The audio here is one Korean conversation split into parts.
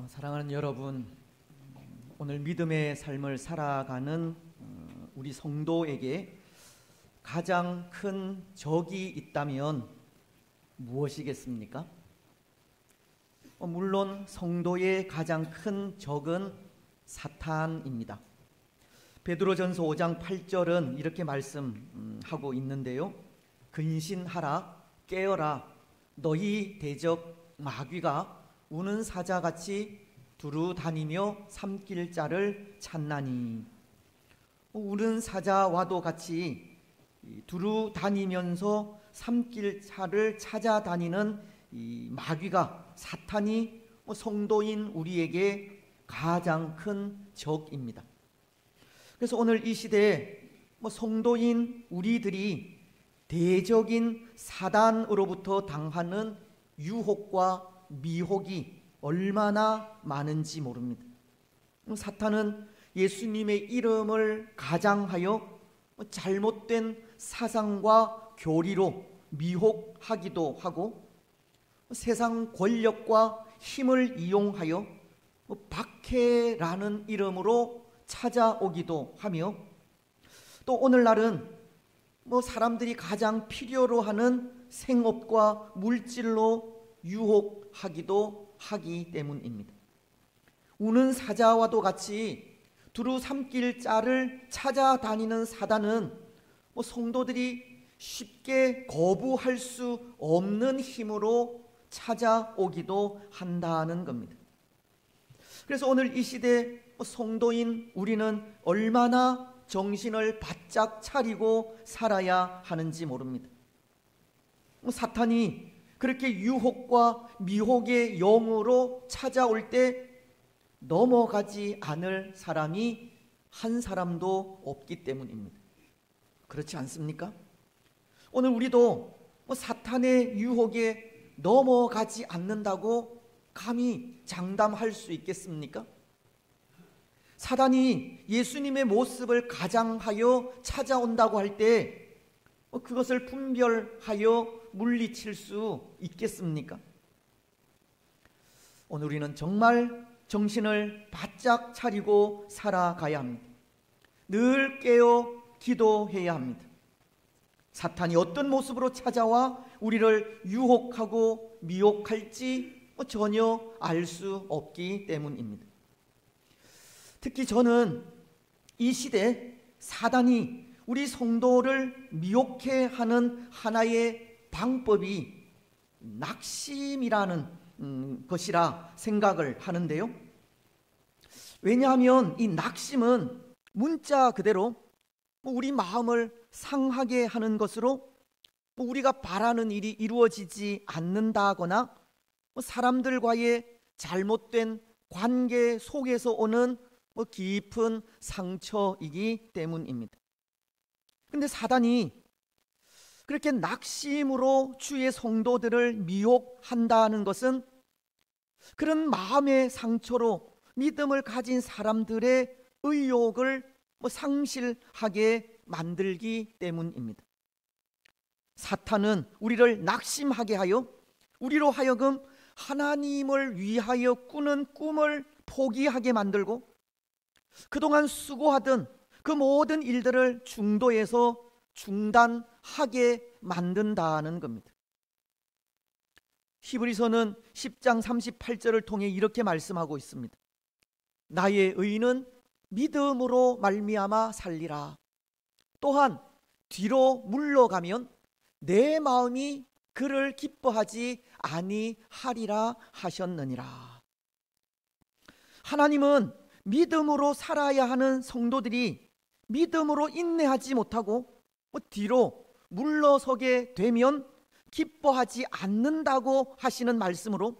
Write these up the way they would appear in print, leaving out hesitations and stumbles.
사랑하는 여러분, 오늘 믿음의 삶을 살아가는 우리 성도에게 가장 큰 적이 있다면 무엇이겠습니까? 물론 성도의 가장 큰 적은 사탄입니다. 베드로전서 5장 8절은 이렇게 말씀하고 있는데요. 근신하라, 깨어라, 너희 대적 마귀가 우는 사자같이 두루 다니며 삼킬 자를 찾나니. 우는 사자와도 같이 두루 다니면서 삼킬 자를 찾아다니는 이 마귀가, 사탄이 성도인 우리에게 가장 큰 적입니다. 그래서 오늘 이 시대에 성도인 우리들이 대적인 사단으로부터 당하는 유혹과 미혹이 얼마나 많은지 모릅니다. 사탄은 예수님의 이름을 가장하여 잘못된 사상과 교리로 미혹하기도 하고, 세상 권력과 힘을 이용하여 박해라는 이름으로 찾아오기도 하며, 또 오늘날은 사람들이 가장 필요로 하는 생업과 물질로 유혹하기도 하기 때문입니다. 우는 사자와도 같이 두루 삼킬 자를 찾아다니는 사단은 성도들이 쉽게 거부할 수 없는 힘으로 찾아오기도 한다는 겁니다. 그래서 오늘 이 시대 성도인 우리는 얼마나 정신을 바짝 차리고 살아야 하는지 모릅니다. 사탄이 그렇게 유혹과 미혹의 영으로 찾아올 때 넘어가지 않을 사람이 한 사람도 없기 때문입니다. 그렇지 않습니까? 오늘 우리도 사탄의 유혹에 넘어가지 않는다고 감히 장담할 수 있겠습니까? 사단이 예수님의 모습을 가장하여 찾아온다고 할 때 그것을 분별하여 물리칠 수 있겠습니까? 오늘 우리는 정말 정신을 바짝 차리고 살아가야 합니다. 늘 깨어 기도해야 합니다. 사탄이 어떤 모습으로 찾아와 우리를 유혹하고 미혹할지 전혀 알 수 없기 때문입니다. 특히 저는 이 시대 사단이 우리 성도를 미혹해 하는 하나의 방법이 낙심이라는 것이라 생각을 하는데요. 왜냐하면 이 낙심은 문자 그대로 우리 마음을 상하게 하는 것으로 우리가 바라는 일이 이루어지지 않는다거나 사람들과의 잘못된 관계 속에서 오는 깊은 상처이기 때문입니다. 근데 사단이 그렇게 낙심으로 주의 성도들을 미혹한다는 것은 그런 마음의 상처로 믿음을 가진 사람들의 의욕을 상실하게 만들기 때문입니다. 사탄은 우리를 낙심하게 하여 우리로 하여금 하나님을 위하여 꾸는 꿈을 포기하게 만들고 그동안 수고하던 그 모든 일들을 중도에서 중단하게 만든다는 겁니다. 히브리서는 10장 38절을 통해 이렇게 말씀하고 있습니다. 나의 의는 믿음으로 말미암아 살리라. 또한 뒤로 물러가면 내 마음이 그를 기뻐하지 아니하리라 하셨느니라. 하나님은 믿음으로 살아야 하는 성도들이 믿음으로 인내하지 못하고 뒤로 물러서게 되면 기뻐하지 않는다고 하시는 말씀으로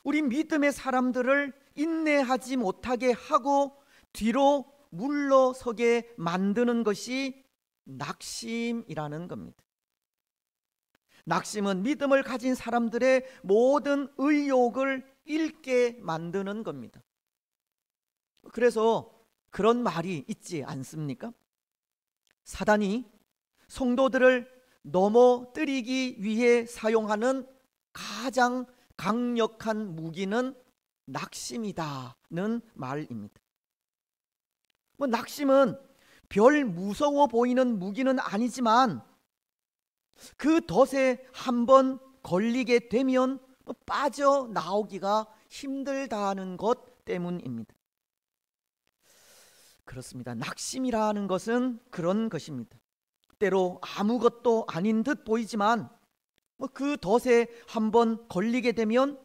우리 믿음의 사람들을 인내하지 못하게 하고 뒤로 물러서게 만드는 것이 낙심이라는 겁니다. 낙심은 믿음을 가진 사람들의 모든 의욕을 잃게 만드는 겁니다. 그래서 그런 말이 있지 않습니까? 사단이 성도들을 넘어뜨리기 위해 사용하는 가장 강력한 무기는 낙심이다는 말입니다. 낙심은 별 무서워 보이는 무기는 아니지만 그 덫에 한번 걸리게 되면 빠져나오기가 힘들다는 것 때문입니다. 그렇습니다. 낙심이라는 것은 그런 것입니다. 때로 아무것도 아닌 듯 보이지만 그 덫에 한번 걸리게 되면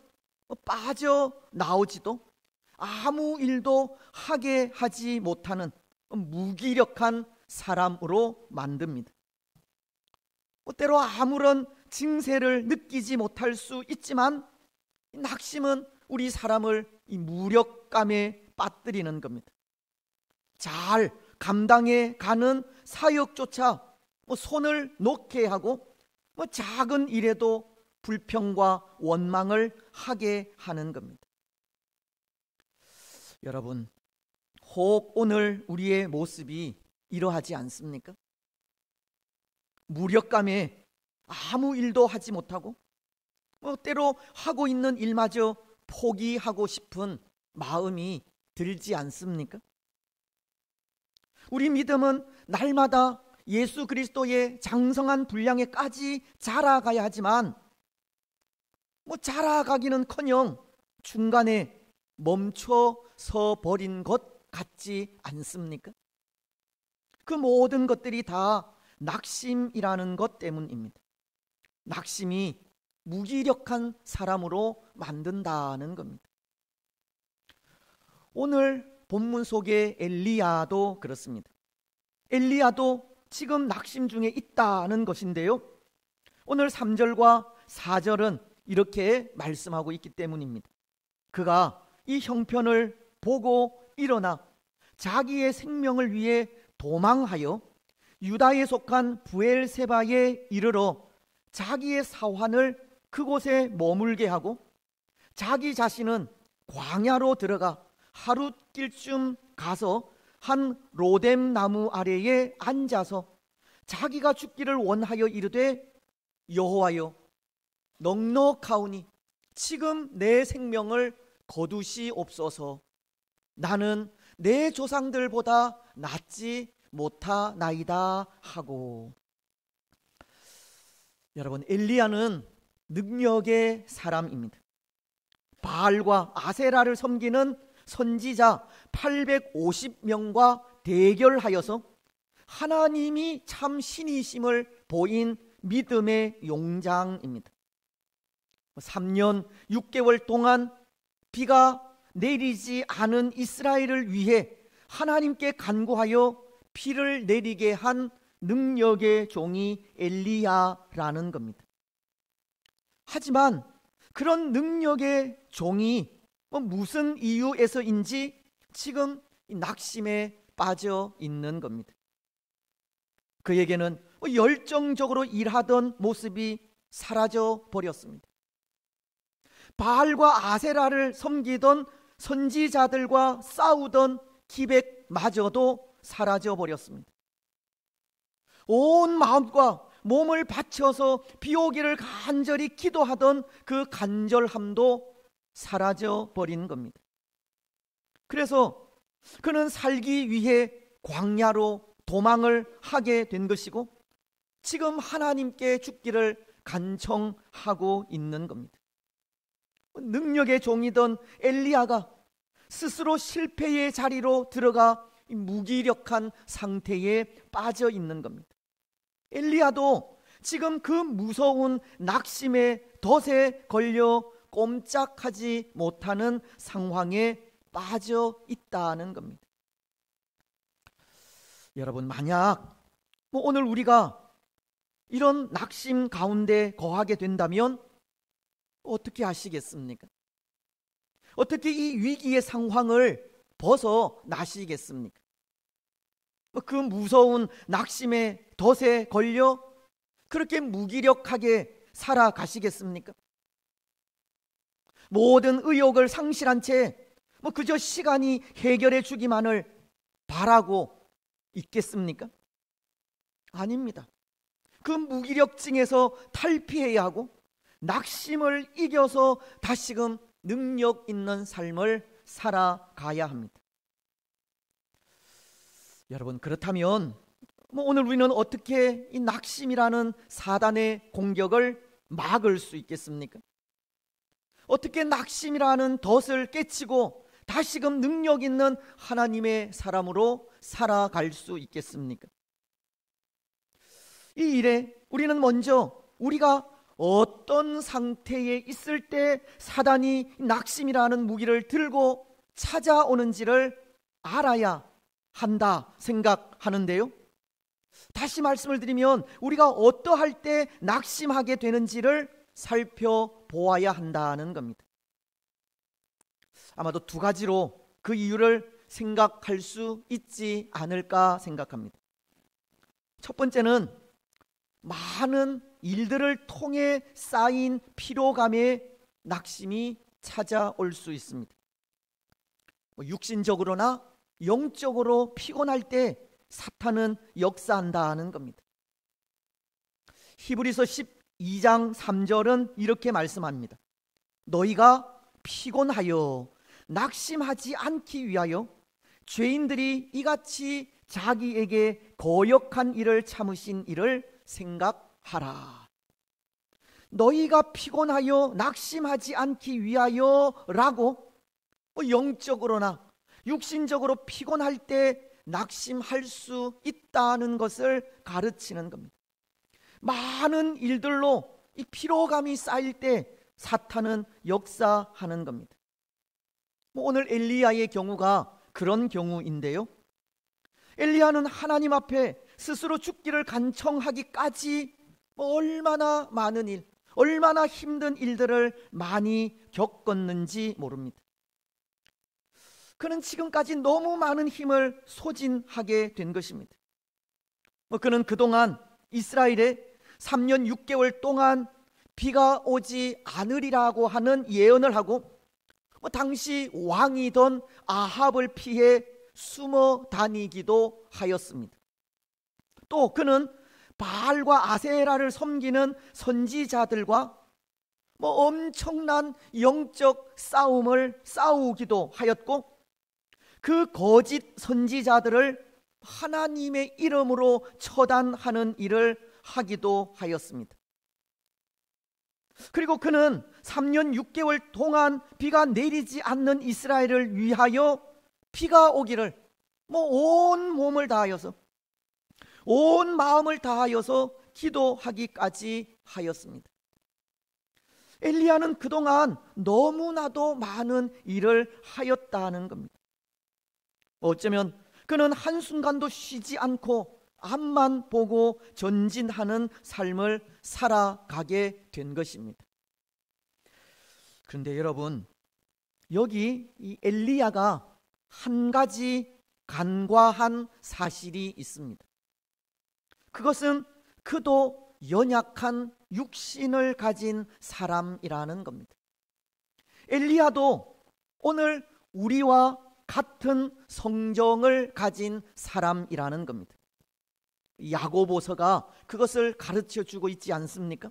빠져나오지도 아무 일도 하게 하지 못하는 무기력한 사람으로 만듭니다. 때로 아무런 증세를 느끼지 못할 수 있지만 낙심은 우리 사람을 이 무력감에 빠뜨리는 겁니다. 잘 감당해 가는 사역조차 손을 놓게 하고 작은 일에도 불평과 원망을 하게 하는 겁니다. 여러분, 혹 오늘 우리의 모습이 이러하지 않습니까? 무력감에 아무 일도 하지 못하고 때로 하고 있는 일마저 포기하고 싶은 마음이 들지 않습니까? 우리 믿음은 날마다 예수 그리스도의 장성한 분량에까지 자라가야 하지만 자라가기는커녕 중간에 멈춰서 버린 것 같지 않습니까? 그 모든 것들이 다 낙심이라는 것 때문입니다. 낙심이 무기력한 사람으로 만든다는 겁니다. 오늘 본문 속의 엘리야도 그렇습니다. 엘리야도 지금 낙심 중에 있다는 것인데요, 오늘 3절과 4절은 이렇게 말씀하고 있기 때문입니다. 그가 이 형편을 보고 일어나 자기의 생명을 위해 도망하여 유다에 속한 브엘세바에 이르러 자기의 사환을 그곳에 머물게 하고 자기 자신은 광야로 들어가 하룻길쯤 가서 한 로뎀 나무 아래에 앉아서 자기가 죽기를 원하여 이르되 여호와여, 넉넉하오니 지금 내 생명을 거두시옵소서. 나는 내 조상들보다 낫지 못하나이다 하고. 여러분, 엘리야는 능력의 사람입니다. 바알과 아세라를 섬기는 선지자 850명과 대결하여서 하나님이 참 신이심을 보인 믿음의 용장입니다. 3년 6개월 동안 비가 내리지 않은 이스라엘을 위해 하나님께 간구하여 비를 내리게 한 능력의 종이 엘리야라는 겁니다. 하지만 그런 능력의 종이 무슨 이유에서인지 지금 낙심에 빠져 있는 겁니다. 그에게는 열정적으로 일하던 모습이 사라져 버렸습니다. 바알과 아세라를 섬기던 선지자들과 싸우던 기백마저도 사라져 버렸습니다. 온 마음과 몸을 바쳐서 비 오기를 간절히 기도하던 그 간절함도 사라져 버린 겁니다. 그래서 그는 살기 위해 광야로 도망을 하게 된 것이고 지금 하나님께 죽기를 간청하고 있는 겁니다. 능력의 종이던 엘리야가 스스로 실패의 자리로 들어가 무기력한 상태에 빠져 있는 겁니다. 엘리야도 지금 그 무서운 낙심의 덫에 걸려 꼼짝하지 못하는 상황에 빠져 있다는 겁니다. 여러분, 만약 오늘 우리가 이런 낙심 가운데 거하게 된다면 어떻게 하시겠습니까? 어떻게 이 위기의 상황을 벗어나시겠습니까? 그 무서운 낙심의 덫에 걸려 그렇게 무기력하게 살아가시겠습니까? 모든 의욕을 상실한 채 그저 시간이 해결해 주기만을 바라고 있겠습니까? 아닙니다. 그 무기력증에서 탈피해야 하고 낙심을 이겨서 다시금 능력 있는 삶을 살아가야 합니다. 여러분, 그렇다면 오늘 우리는 어떻게 이 낙심이라는 사단의 공격을 막을 수 있겠습니까? 어떻게 낙심이라는 덫을 깨치고 다시금 능력 있는 하나님의 사람으로 살아갈 수 있겠습니까? 이 일에 우리는 먼저 우리가 어떤 상태에 있을 때 사단이 낙심이라는 무기를 들고 찾아오는지를 알아야 한다 생각하는데요. 다시 말씀을 드리면 우리가 어떠할 때 낙심하게 되는지를 살펴보아야 한다는 겁니다. 아마도 두 가지로 그 이유를 생각할 수 있지 않을까 생각합니다. 첫 번째는 많은 일들을 통해 쌓인 피로감에 낙심이 찾아올 수 있습니다. 육신적으로나 영적으로 피곤할 때 사탄은 역사한다는 겁니다. 히브리서 12장 3절은 이렇게 말씀합니다. 너희가 피곤하여 낙심하지 않기 위하여 죄인들이 이같이 자기에게 거역한 일을 참으신 이를 생각하라. 너희가 피곤하여 낙심하지 않기 위하여라고 영적으로나 육신적으로 피곤할 때 낙심할 수 있다는 것을 가르치는 겁니다. 많은 일들로 이 피로감이 쌓일 때 사탄은 역사하는 겁니다. 오늘 엘리야의 경우가 그런 경우인데요. 엘리야는 하나님 앞에 스스로 죽기를 간청하기까지 얼마나 많은 일, 얼마나 힘든 일들을 많이 겪었는지 모릅니다. 그는 지금까지 너무 많은 힘을 소진하게 된 것입니다. 그는 그동안 이스라엘에 3년 6개월 동안 비가 오지 않으리라고 하는 예언을 하고 당시 왕이던 아합을 피해 숨어 다니기도 하였습니다. 또 그는 바알과 아세라를 섬기는 선지자들과 엄청난 영적 싸움을 싸우기도 하였고, 그 거짓 선지자들을 하나님의 이름으로 처단하는 일을 하기도 하였습니다. 그리고 그는 3년 6개월 동안 비가 내리지 않는 이스라엘을 위하여 비가 오기를 온 몸을 다하여서, 온 마음을 다하여서 기도하기까지 하였습니다. 엘리야는 그동안 너무나도 많은 일을 하였다는 겁니다. 어쩌면 그는 한순간도 쉬지 않고 앞만 보고 전진하는 삶을 살아가게 된 것입니다. 그런데 여러분, 여기 이 엘리야가 한 가지 간과한 사실이 있습니다. 그것은 그도 연약한 육신을 가진 사람이라는 겁니다. 엘리야도 오늘 우리와 같은 성정을 가진 사람이라는 겁니다. 야고보서가 그것을 가르쳐주고 있지 않습니까?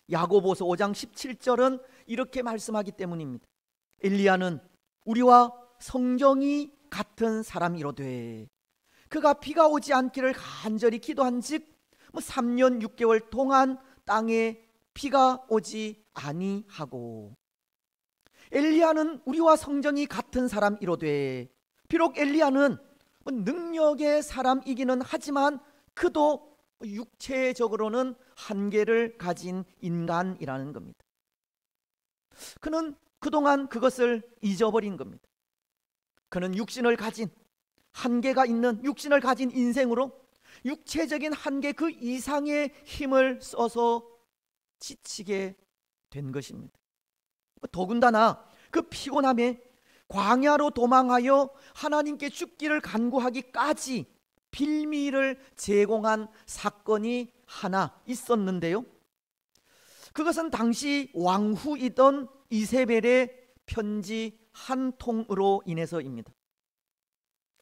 야고보서 5장 17절은 이렇게 말씀하기 때문입니다. 엘리야는 우리와 성정이 같은 사람이로되 그가 비가 오지 않기를 간절히 기도한즉 3년 6개월 동안 땅에 비가 오지 아니하고, 엘리야는 우리와 성정이 같은 사람이로되, 비록 엘리야는 능력의 사람이기는 하지만 그도 육체적으로는 한계를 가진 인간이라는 겁니다. 그는 그동안 그것을 잊어버린 겁니다. 그는 육신을 가진, 한계가 있는 육신을 가진 인생으로 육체적인 한계 그 이상의 힘을 써서 지치게 된 것입니다. 더군다나 그 피곤함에 광야로 도망하여 하나님께 죽기를 간구하기까지 빌미를 제공한 사건이 하나 있었는데요. 그것은 당시 왕후이던 이세벨의 편지 한 통으로 인해서입니다.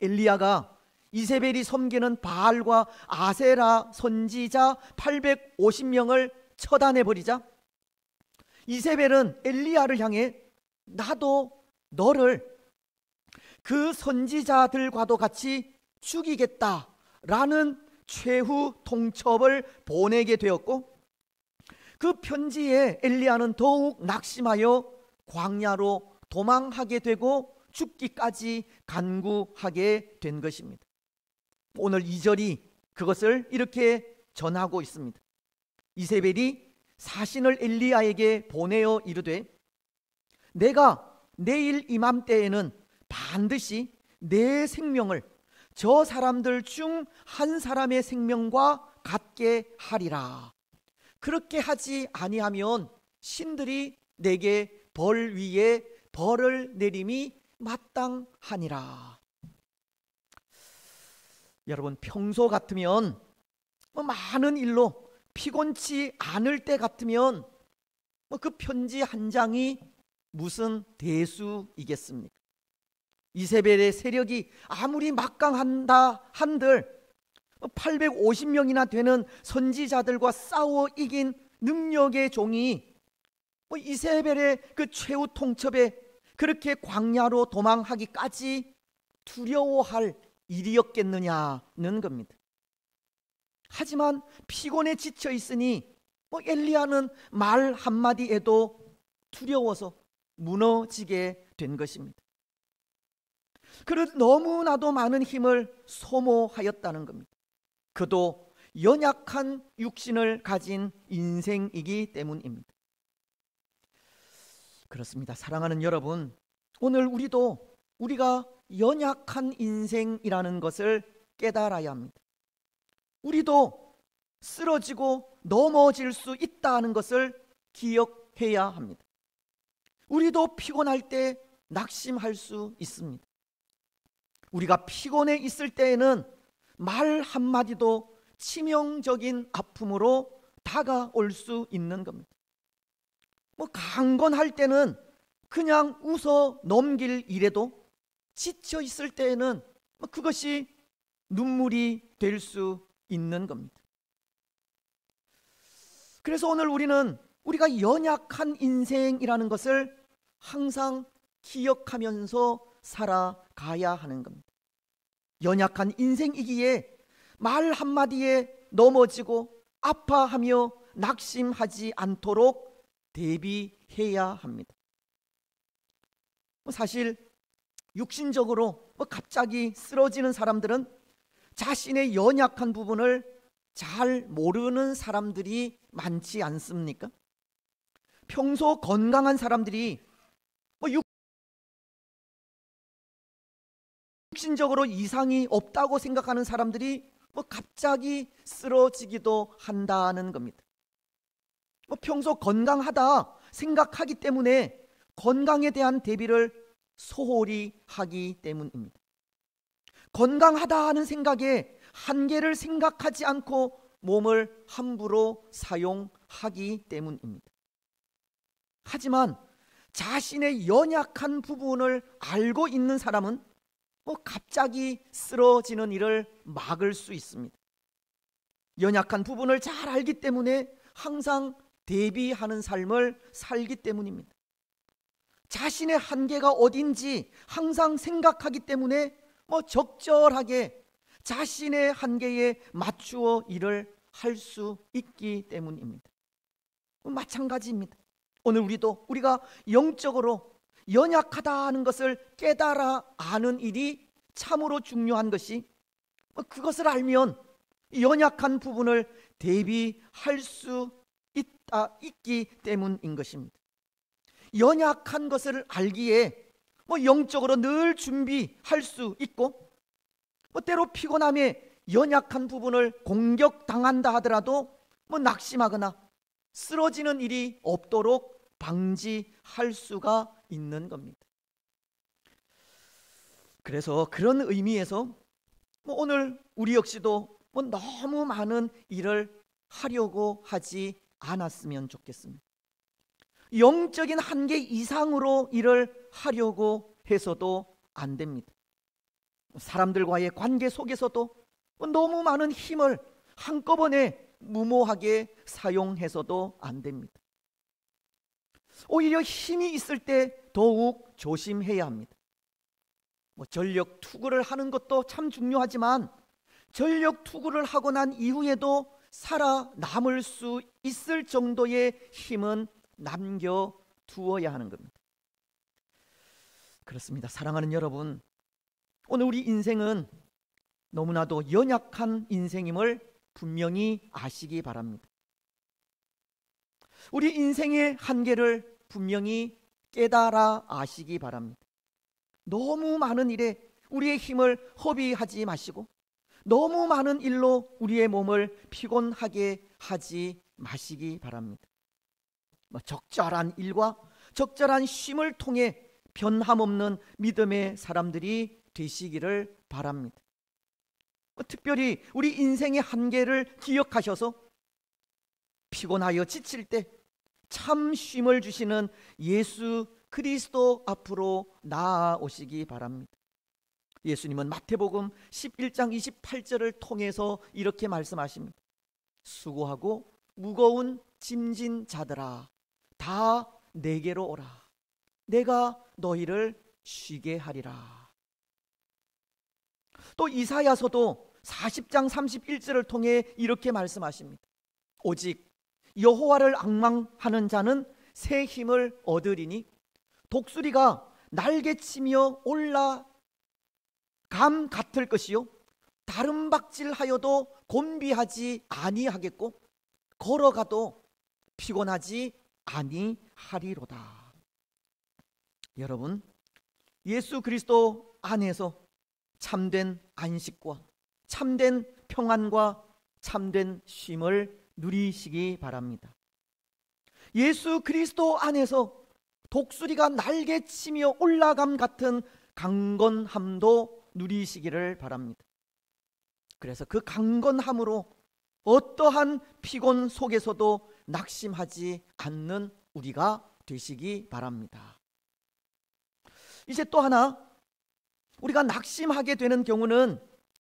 엘리야가 이세벨이 섬기는 바알과 아세라 선지자 850명을 처단해버리자 이세벨은 엘리야를 향해 나도 너를 그 선지자들과도 같이 죽이겠다라는 최후 통첩을 보내게 되었고, 그 편지에 엘리야는 더욱 낙심하여 광야로 도망하게 되고 죽기까지 간구하게 된 것입니다. 오늘 2절이 그것을 이렇게 전하고 있습니다. 이세벨이 사신을 엘리야에게 보내어 이르되, 내가 내일 이맘때에는 반드시 내 생명을 저 사람들 중 한 사람의 생명과 같게 하리라. 그렇게 하지 아니하면 신들이 내게 벌 위에 벌을 내림이 마땅하니라. 여러분, 평소 같으면 많은 일로 피곤치 않을 때 같으면 그 편지 한 장이 무슨 대수이겠습니까? 이세벨의 세력이 아무리 막강한다 한들 850명이나 되는 선지자들과 싸워 이긴 능력의 종이 이세벨의 그 최후 통첩에 그렇게 광야로 도망하기까지 두려워할 일이었겠느냐는 겁니다. 하지만 피곤에 지쳐 있으니 엘리야는 말 한마디에도 두려워서 무너지게 된 것입니다. 그는 너무나도 많은 힘을 소모하였다는 겁니다. 그도 연약한 육신을 가진 인생이기 때문입니다. 그렇습니다. 사랑하는 여러분, 오늘 우리가 연약한 인생이라는 것을 깨달아야 합니다. 우리도 쓰러지고 넘어질 수 있다는 것을 기억해야 합니다. 우리도 피곤할 때 낙심할 수 있습니다. 우리가 피곤해 있을 때에는 말 한마디도 치명적인 아픔으로 다가올 수 있는 겁니다. 강건할 때는 그냥 웃어 넘길 일에도 지쳐 있을 때에는 그것이 눈물이 될 수 있는 겁니다. 그래서 오늘 우리가 연약한 인생이라는 것을 항상 기억하면서 살아가야 하는 겁니다. 연약한 인생이기에 말 한마디에 넘어지고 아파하며 낙심하지 않도록 대비해야 합니다. 사실 육신적으로 갑자기 쓰러지는 사람들은 자신의 연약한 부분을 잘 모르는 사람들이 많지 않습니까? 평소 건강한 사람들이 육신적으로 이상이 없다고 생각하는 사람들이 갑자기 쓰러지기도 한다는 겁니다. 평소 건강하다 생각하기 때문에 건강에 대한 대비를 소홀히 하기 때문입니다. 건강하다 하는 생각에 한계를 생각하지 않고 몸을 함부로 사용하기 때문입니다. 하지만 자신의 연약한 부분을 알고 있는 사람은 갑자기 쓰러지는 일을 막을 수 있습니다. 연약한 부분을 잘 알기 때문에 항상 대비하는 삶을 살기 때문입니다. 자신의 한계가 어딘지 항상 생각하기 때문에 적절하게 자신의 한계에 맞추어 일을 할 수 있기 때문입니다. 마찬가지입니다. 오늘 우리가 영적으로 연약하다는 것을 깨달아 아는 일이 참으로 중요한 것이, 그것을 알면 연약한 부분을 대비할 수 있기 때문인 것입니다. 연약한 것을 알기에 영적으로 늘 준비할 수 있고, 때로 피곤함에 연약한 부분을 공격당한다 하더라도 낙심하거나 쓰러지는 일이 없도록 방지할 수가 있는 겁니다. 그래서 그런 의미에서 오늘 우리 역시도 너무 많은 일을 하려고 하지 않았으면 좋겠습니다. 영적인 한계 이상으로 일을 하려고 해서도 안 됩니다. 사람들과의 관계 속에서도 너무 많은 힘을 한꺼번에 무모하게 사용해서도 안 됩니다. 오히려 힘이 있을 때 더욱 조심해야 합니다. 전력 투구를 하는 것도 참 중요하지만 전력 투구를 하고 난 이후에도 살아남을 수 있을 정도의 힘은 남겨두어야 하는 겁니다. 그렇습니다. 사랑하는 여러분, 오늘 우리 인생은 너무나도 연약한 인생임을 분명히 아시기 바랍니다. 우리 인생의 한계를 분명히 깨달아 아시기 바랍니다. 너무 많은 일에 우리의 힘을 허비하지 마시고 너무 많은 일로 우리의 몸을 피곤하게 하지 마시기 바랍니다. 적절한 일과 적절한 쉼을 통해 변함없는 믿음의 사람들이 되시기를 바랍니다. 특별히 우리 인생의 한계를 기억하셔서 피곤하여 지칠 때 참 쉼을 주시는 예수 그리스도 앞으로 나아오시기 바랍니다. 예수님은 마태복음 11장 28절을 통해서 이렇게 말씀하십니다. 수고하고 무거운 짐진 자들아, 다 내게로 오라. 내가 너희를 쉬게 하리라. 또 이사야서도 40장 31절을 통해 이렇게 말씀하십니다. 오직 여호와를 앙망하는 자는 새 힘을 얻으리니 독수리가 날개치며 올라감 같을 것이요 다름박질하여도 곤비하지 아니하겠고 걸어가도 피곤하지 아니하리로다. 여러분, 예수 그리스도 안에서 참된 안식과 참된 평안과 참된 쉼을 누리시기 바랍니다. 예수 그리스도 안에서 독수리가 날개치며 올라감 같은 강건함도 누리시기를 바랍니다. 그래서 그 강건함으로 어떠한 피곤 속에서도 낙심하지 않는 우리가 되시기 바랍니다. 이제 또 하나, 우리가 낙심하게 되는 경우는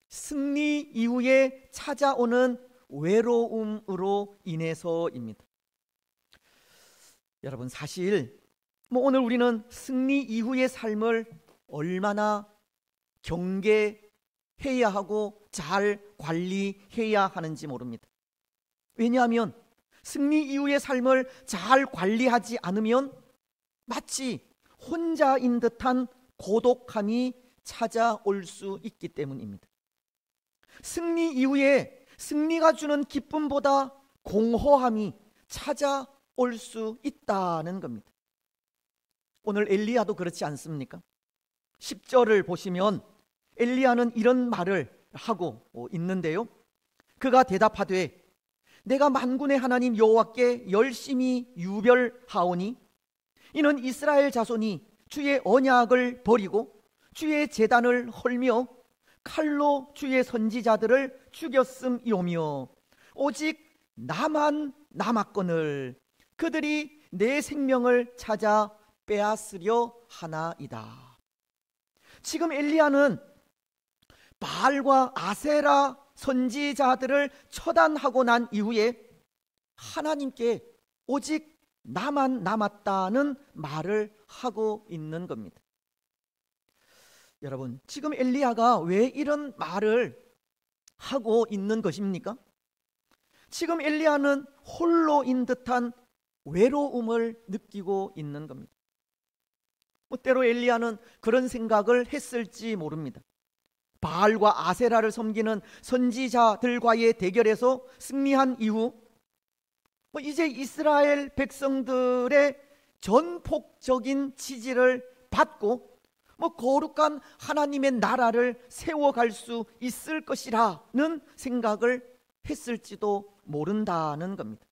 승리 이후에 찾아오는 외로움으로 인해서입니다. 여러분, 사실 오늘 우리는 승리 이후의 삶을 얼마나 경계해야 하고 잘 관리해야 하는지 모릅니다. 왜냐하면 승리 이후의 삶을 잘 관리하지 않으면 마치 혼자인 듯한 고독함이 찾아올 수 있기 때문입니다. 승리 이후에 승리가 주는 기쁨보다 공허함이 찾아올 수 있다는 겁니다. 오늘 엘리야도 그렇지 않습니까? 10절을 보시면 엘리야는 이런 말을 하고 있는데요. 그가 대답하되 내가 만군의 하나님 여호와께 열심히 유별하오니 이는 이스라엘 자손이 주의 언약을 버리고 주의 제단을 헐며 칼로 주의 선지자들을 죽였음이오며 오직 나만 남았거늘 그들이 내 생명을 찾아 빼앗으려 하나이다. 지금 엘리야는 바알과 아세라 선지자들을 처단하고 난 이후에 하나님께 오직 나만 남았다는 말을 하고 있는 겁니다. 여러분, 지금 엘리야가 왜 이런 말을 하고 있는 것입니까? 지금 엘리야는 홀로인 듯한 외로움을 느끼고 있는 겁니다. 때로 엘리야는 그런 생각을 했을지 모릅니다. 바알과 아세라를 섬기는 선지자들과의 대결에서 승리한 이후 이제 이스라엘 백성들의 전폭적인 지지를 받고 거룩한 하나님의 나라를 세워갈 수 있을 것이라는 생각을 했을지도 모른다는 겁니다.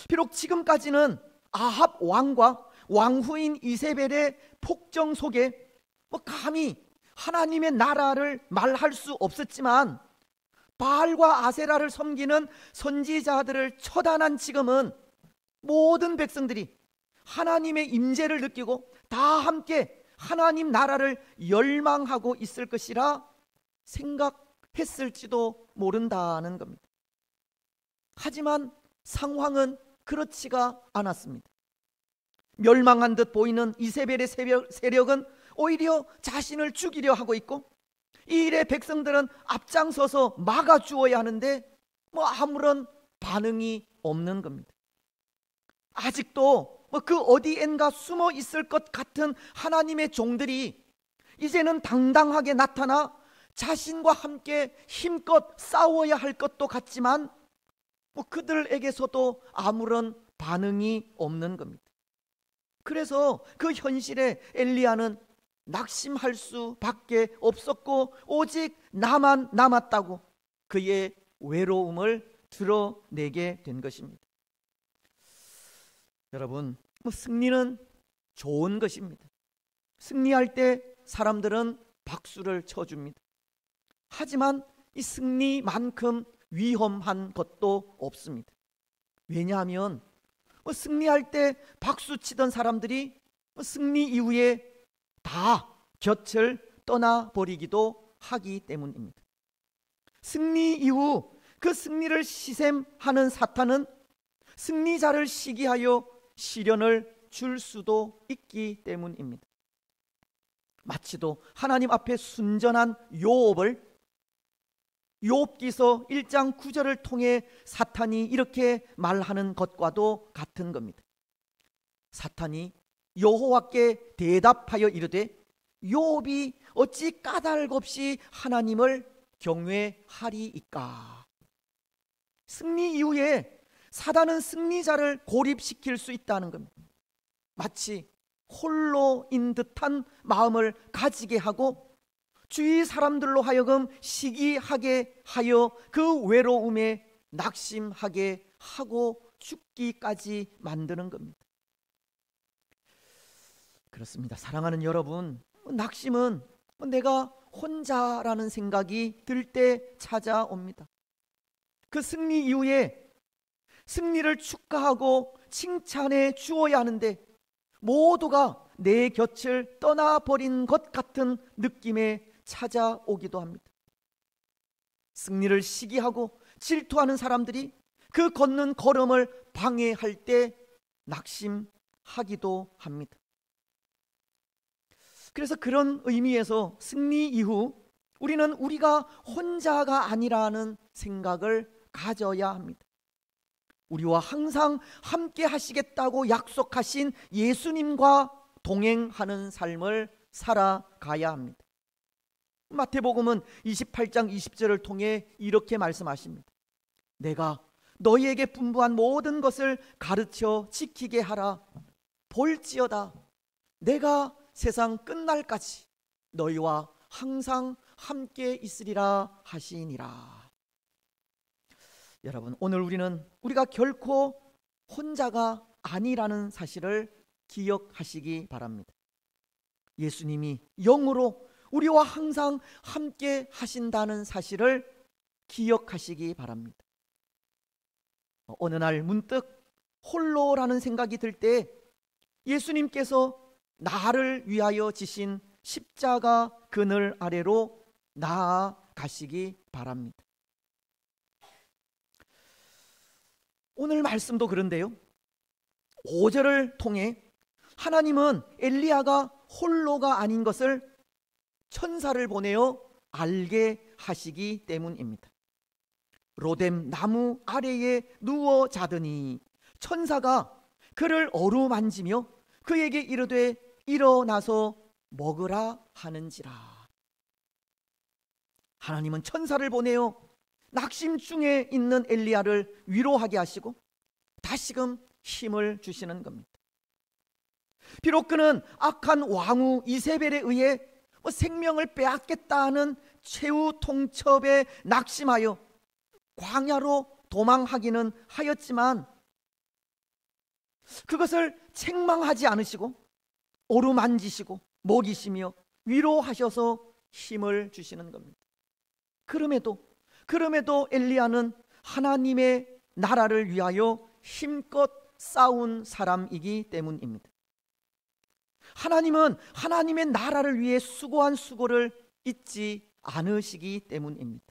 비록 지금까지는 아합 왕과 왕후인 이세벨의 폭정 속에 감히 하나님의 나라를 말할 수 없었지만 바알과 아세라를 섬기는 선지자들을 처단한 지금은 모든 백성들이 하나님의 임재를 느끼고 다 함께 하나님 나라를 열망하고 있을 것이라 생각했을지도 모른다는 겁니다. 하지만 상황은 그렇지가 않았습니다. 멸망한 듯 보이는 이세벨의 세력은 오히려 자신을 죽이려 하고 있고, 이 일에 백성들은 앞장서서 막아주어야 하는데 아무런 반응이 없는 겁니다. 아직도 그 어디엔가 숨어 있을 것 같은 하나님의 종들이 이제는 당당하게 나타나 자신과 함께 힘껏 싸워야 할 것도 같지만 그들에게서도 아무런 반응이 없는 겁니다. 그래서 그 현실에 엘리야는 낙심할 수밖에 없었고, 오직 나만 남았다고 그의 외로움을 드러내게 된 것입니다. 여러분, 승리는 좋은 것입니다. 승리할 때 사람들은 박수를 쳐줍니다. 하지만 이 승리만큼 위험한 것도 없습니다. 왜냐하면 승리할 때 박수 치던 사람들이 승리 이후에 다 곁을 떠나버리기도 하기 때문입니다. 승리 이후 그 승리를 시샘하는 사탄은 승리자를 시기하여 시련을 줄 수도 있기 때문입니다. 마치도 하나님 앞에 순전한 욥을 욥기서 1장 9절을 통해 사탄이 이렇게 말하는 것과도 같은 겁니다. 사탄이 여호와께 대답하여 이르되 욥이 어찌 까닭없이 하나님을 경외하리이까. 승리 이후에 사단은 승리자를 고립시킬 수 있다는 겁니다. 마치 홀로인 듯한 마음을 가지게 하고 주위 사람들로 하여금 시기하게 하여 그 외로움에 낙심하게 하고 죽기까지 만드는 겁니다. 그렇습니다. 사랑하는 여러분, 낙심은 내가 혼자라는 생각이 들 때 찾아옵니다. 그 승리 이후에 승리를 축하하고 칭찬해 주어야 하는데 모두가 내 곁을 떠나버린 것 같은 느낌에 찾아오기도 합니다. 승리를 시기하고 질투하는 사람들이 그 걷는 걸음을 방해할 때 낙심하기도 합니다. 그래서 그런 의미에서 승리 이후 우리는 우리가 혼자가 아니라는 생각을 가져야 합니다. 우리와 항상 함께 하시겠다고 약속하신 예수님과 동행하는 삶을 살아가야 합니다. 마태복음은 28장 20절을 통해 이렇게 말씀하십니다. 내가 너희에게 분부한 모든 것을 가르쳐 지키게 하라. 볼지어다 내가 세상 끝날까지 너희와 항상 함께 있으리라 하시니라. 여러분, 오늘 우리가 결코 혼자가 아니라는 사실을 기억하시기 바랍니다. 예수님이 영으로 우리와 항상 함께 하신다는 사실을 기억하시기 바랍니다. 어느 날 문득 홀로라는 생각이 들 때 예수님께서 나를 위하여 지신 십자가 그늘 아래로 나아가시기 바랍니다. 오늘 말씀도 그런데요, 5절을 통해 하나님은 엘리야가 홀로가 아닌 것을 천사를 보내어 알게 하시기 때문입니다. 로뎀 나무 아래에 누워 자더니 천사가 그를 어루만지며 그에게 이르되 일어나서 먹으라 하는지라. 하나님은 천사를 보내어 낙심 중에 있는 엘리야를 위로하게 하시고 다시금 힘을 주시는 겁니다. 비록 그는 악한 왕후 이세벨에 의해 생명을 빼앗겠다는 최후 통첩에 낙심하여 광야로 도망하기는 하였지만 그것을 책망하지 않으시고 어루만지시고 먹이시며 위로하셔서 힘을 주시는 겁니다. 그럼에도 엘리야는 하나님의 나라를 위하여 힘껏 싸운 사람이기 때문입니다. 하나님은 하나님의 나라를 위해 수고한 수고를 잊지 않으시기 때문입니다.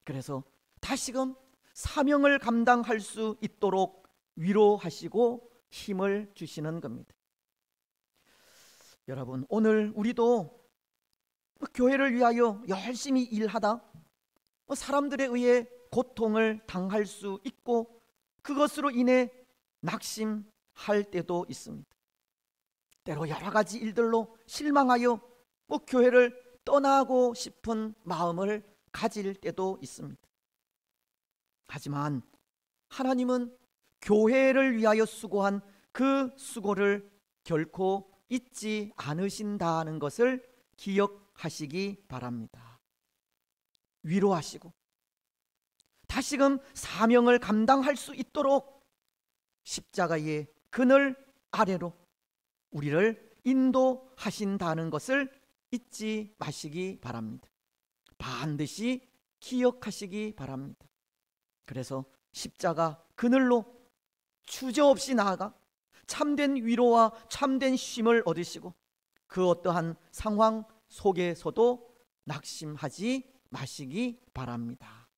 그래서 다시금 사명을 감당할 수 있도록 위로하시고 힘을 주시는 겁니다. 여러분, 오늘 우리도 교회를 위하여 열심히 일하다 사람들에 의해 고통을 당할 수 있고 그것으로 인해 낙심할 때도 있습니다. 때로 여러 가지 일들로 실망하여 교회를 떠나고 싶은 마음을 가질 때도 있습니다. 하지만 하나님은 교회를 위하여 수고한 그 수고를 결코 잊지 않으신다는 것을 기억하시기 바랍니다. 위로하시고 다시금 사명을 감당할 수 있도록 십자가의 그늘 아래로 우리를 인도하신다는 것을 잊지 마시기 바랍니다. 반드시 기억하시기 바랍니다. 그래서 십자가 그늘로 주저없이 나아가 참된 위로와 참된 쉼을 얻으시고 그 어떠한 상황 속에서도 낙심하지 마시기 바랍니다.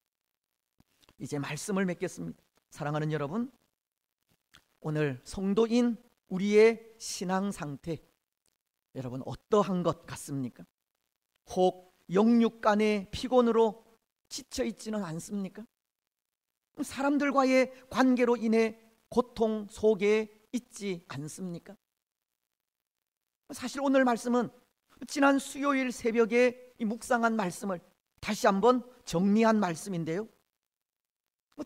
이제 말씀을 맺겠습니다. 사랑하는 여러분, 오늘 성도인 우리의 신앙 상태, 여러분 어떠한 것 같습니까? 혹 영육간의 피곤으로 지쳐 있지는 않습니까? 사람들과의 관계로 인해 고통 속에 있지 않습니까? 사실 오늘 말씀은 지난 수요일 새벽에 이 묵상한 말씀을 다시 한번 정리한 말씀인데요,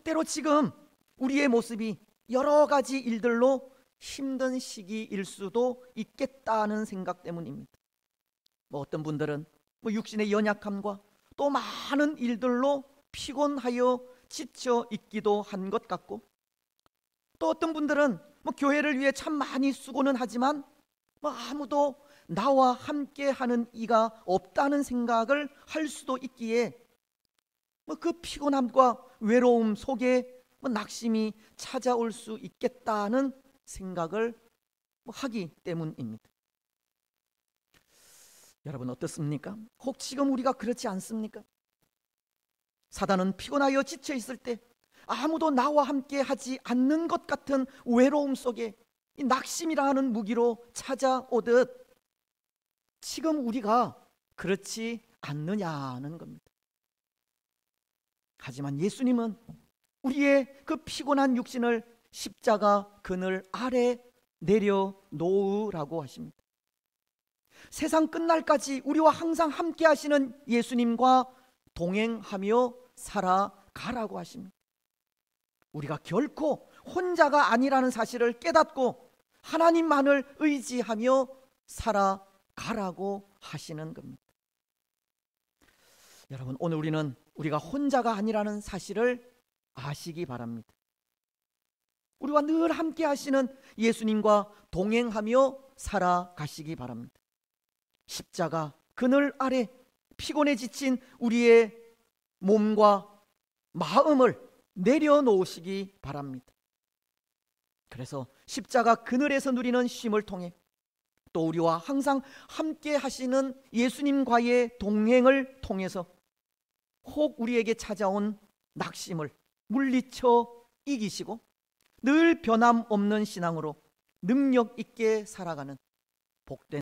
때로 지금 우리의 모습이 여러 가지 일들로 힘든 시기일 수도 있겠다는 생각 때문입니다. 어떤 분들은 육신의 연약함과 또 많은 일들로 피곤하여 지쳐 있기도 한 것 같고, 또 어떤 분들은 교회를 위해 참 많이 수고는 하지만 아무도 나와 함께 하는 이가 없다는 생각을 할 수도 있기에 그 피곤함과 외로움 속에 낙심이 찾아올 수 있겠다는 생각을 하기 때문입니다. 여러분 어떻습니까? 혹 지금 우리가 그렇지 않습니까? 사단은 피곤하여 지쳐 있을 때 아무도 나와 함께 하지 않는 것 같은 외로움 속에 이 낙심이라는 무기로 찾아오듯 지금 우리가 그렇지 않느냐는 겁니다. 하지만 예수님은 우리의 그 피곤한 육신을 십자가 그늘 아래 내려놓으라고 하십니다. 세상 끝날까지 우리와 항상 함께 하시는 예수님과 동행하며 살아가라고 하십니다. 우리가 결코 혼자가 아니라는 사실을 깨닫고 하나님만을 의지하며 살아가라고 하시는 겁니다. 여러분, 오늘 우리가 혼자가 아니라는 사실을 아시기 바랍니다. 우리와 늘 함께 하시는 예수님과 동행하며 살아가시기 바랍니다. 십자가 그늘 아래 피곤해 지친 우리의 몸과 마음을 내려놓으시기 바랍니다. 그래서 십자가 그늘에서 누리는 쉼을 통해 또 우리와 항상 함께 하시는 예수님과의 동행을 통해서 혹 우리에게 찾아온 낙심을 물리쳐 이기시고 늘 변함없는 신앙으로 능력 있게 살아가는 복된